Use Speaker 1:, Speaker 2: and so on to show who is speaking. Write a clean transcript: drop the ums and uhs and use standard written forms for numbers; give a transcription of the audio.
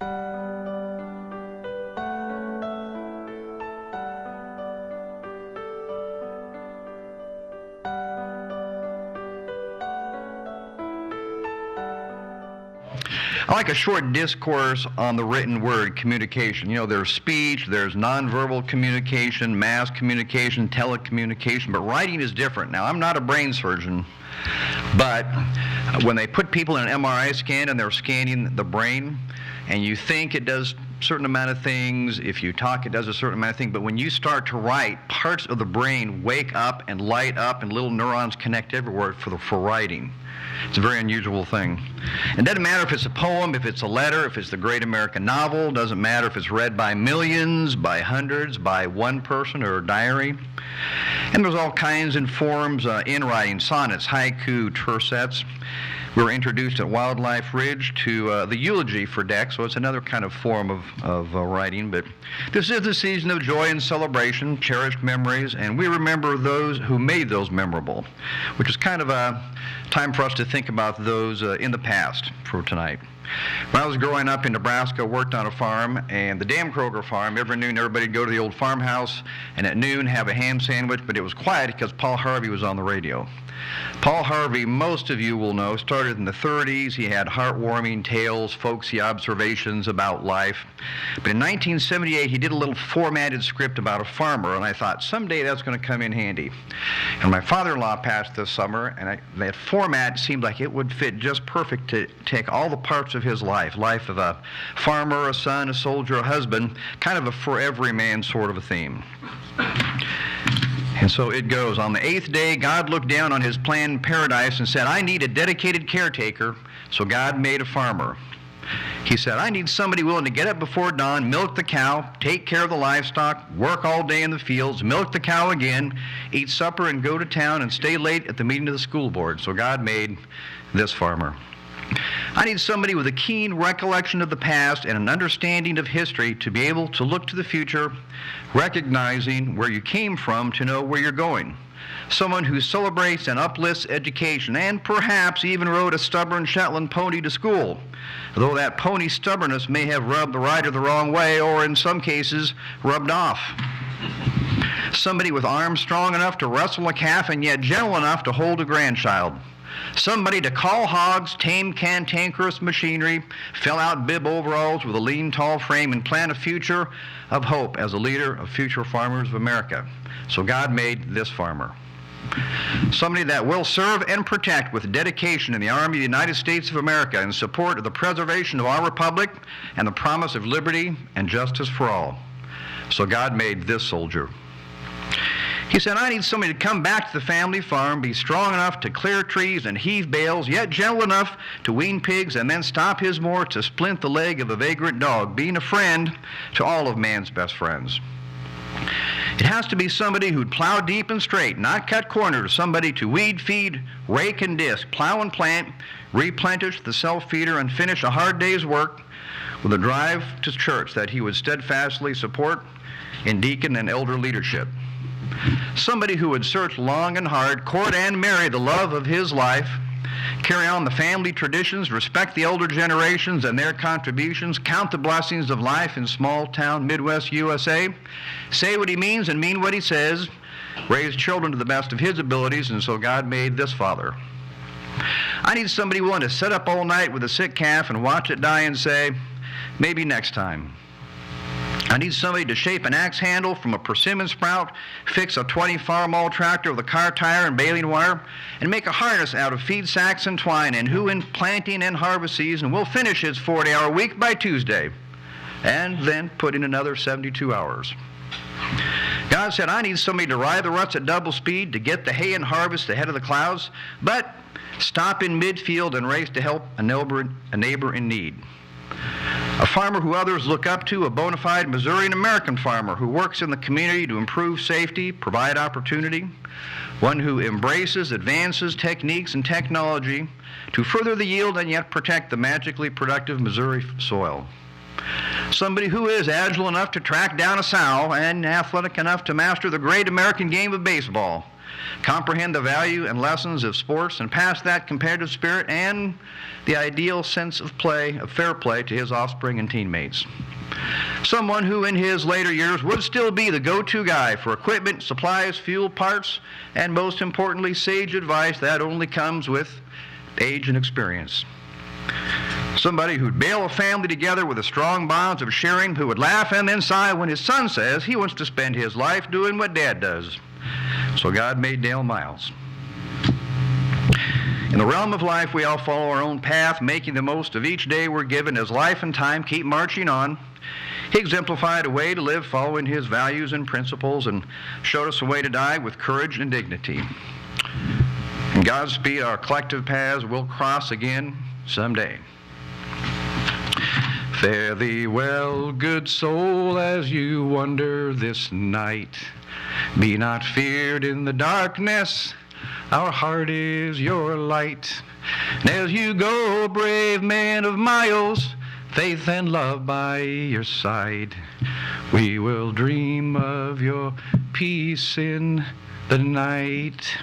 Speaker 1: I like a short discourse on the written word, communication. You know, there's speech, there's nonverbal communication, mass communication, telecommunication, but writing is different. Now, I'm not a brain surgeon, but when they put people in an MRI scan and they're scanning the brain, and you think it does a certain amount of things, if you talk it does a certain amount of things, but when you start to write, parts of the brain wake up and light up and little neurons connect everywhere for writing. It's a very unusual thing. It doesn't matter if it's a poem, if it's a letter, if it's the great American novel. It doesn't matter if it's read by millions, by hundreds, by one person, or a diary. And there's all kinds and forms in writing: sonnets, haiku, tercets. We were introduced at Wildlife Ridge to the eulogy for Deck, so it's another kind of form of writing. But this is the season of joy and celebration, cherished memories, and we remember those who made those memorable, which is kind of a time for us to think about those in the past for tonight. When I was growing up in Nebraska, I worked on a farm, and the Dan Kroger farm, every noon everybody'd go to the old farmhouse, and at noon have a ham sandwich, but it was quiet because Paul Harvey was on the radio. Paul Harvey, most of you will know, started in the 30s. He had heartwarming tales, folksy observations about life. But in 1978, he did a little formatted script about a farmer, and I thought, someday that's going to come in handy. And my father-in-law passed this summer, and that format seemed like it would fit just perfect to take all the parts of his life of a farmer, a son, a soldier, a husband, kind of a for every man sort of a theme. And so it goes. On the 8th day, God looked down on his planned paradise and said, I need a dedicated caretaker, so God made a farmer. He said, I need somebody willing to get up before dawn, milk the cow, take care of the livestock, work all day in the fields, milk the cow again, eat supper and go to town and stay late at the meeting of the school board. So God made this farmer. I need somebody with a keen recollection of the past and an understanding of history to be able to look to the future, recognizing where you came from to know where you're going. Someone who celebrates and uplifts education and perhaps even rode a stubborn Shetland pony to school, though that pony's stubbornness may have rubbed the rider the wrong way or in some cases rubbed off. Somebody with arms strong enough to wrestle a calf and yet gentle enough to hold a grandchild. Somebody to call hogs, tame cantankerous machinery, fill out bib overalls with a lean, tall frame, and plan a future of hope as a leader of future farmers of America. So God made this farmer. Somebody that will serve and protect with dedication in the Army of the United States of America in support of the preservation of our republic and the promise of liberty and justice for all. So God made this soldier. He said, I need somebody to come back to the family farm, be strong enough to clear trees and heave bales, yet gentle enough to wean pigs and then stop his mower to splint the leg of a vagrant dog, being a friend to all of man's best friends. It has to be somebody who'd plow deep and straight, not cut corners, somebody to weed, feed, rake and disc, plow and plant, replenish the self-feeder, and finish a hard day's work with a drive to church that he would steadfastly support in deacon and elder leadership. Somebody who would search long and hard, court and marry the love of his life, carry on the family traditions, respect the older generations and their contributions, count the blessings of life in small-town Midwest USA, say what he means and mean what he says, raise children to the best of his abilities, and so God made this father. I need somebody willing to sit up all night with a sick calf and watch it die and say, maybe next time. I need somebody to shape an axe handle from a persimmon sprout, fix a 20 farm-all tractor with a car tire and baling wire, and make a harness out of feed sacks and twine, and who in planting and harvest season will finish his 40-hour week by Tuesday, and then put in another 72 hours. God said, I need somebody to ride the ruts at double speed to get the hay and harvest ahead of the clouds, but stop in midfield and race to help a neighbor in need. A farmer who others look up to, a bona fide Missourian American farmer who works in the community to improve safety, provide opportunity, one who embraces, advances techniques and technology to further the yield and yet protect the magically productive Missouri soil. Somebody who is agile enough to track down a sow and athletic enough to master the great American game of baseball, comprehend the value and lessons of sports, and pass that competitive spirit and the ideal sense of play, of fair play, to his offspring and teammates. Someone who in his later years would still be the go-to guy for equipment, supplies, fuel, parts, and most importantly, sage advice that only comes with age and experience. Somebody who'd bail a family together with the strong bonds of sharing, who would laugh and then sigh when his son says he wants to spend his life doing what Dad does. So God made Dale Miles. In the realm of life, we all follow our own path, making the most of each day we're given as life and time keep marching on. He exemplified a way to live following his values and principles, and showed us a way to die with courage and dignity. And Godspeed, our collective paths will cross again someday. Fare thee well, good soul, as you wander this night. Be not feared in the darkness, our heart is your light. And as you go, brave man of miles, faith and love by your side, we will dream of your peace in the night.